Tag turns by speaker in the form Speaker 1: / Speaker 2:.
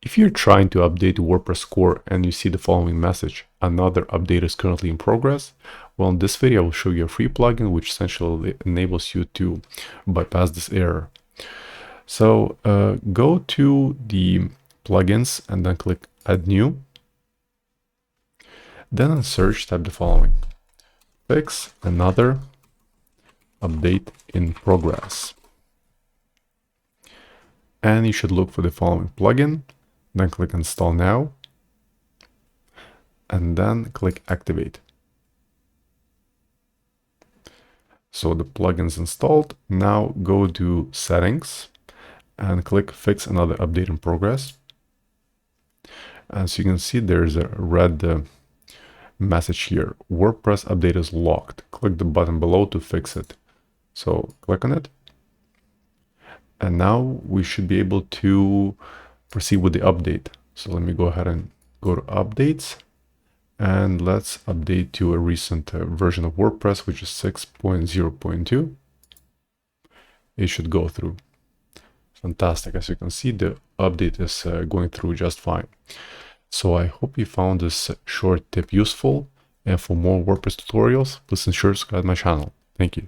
Speaker 1: If you're trying to update WordPress core and you see the following message, another update is currently in progress, well, in this video I will show you a free plugin which essentially enables you to bypass this error. So go to the plugins and then click add new. Then in search type the following: fix another update in progress. And you should look for the following plugin, then click install now, and then click activate. So the plugin's installed. Now go to settings and click fix another update in progress. As you can see, there's a red message here: WordPress update is locked. Click the button below to fix it. So click on it. And now we should be able to proceed with the update. So let me go ahead and go to updates. And let's update to a recent version of WordPress, which is 6.0.2. It should go through. Fantastic. As you can see, the update is going through just fine. So I hope you found this short tip useful. And for more WordPress tutorials, please ensure to subscribe to my channel. Thank you.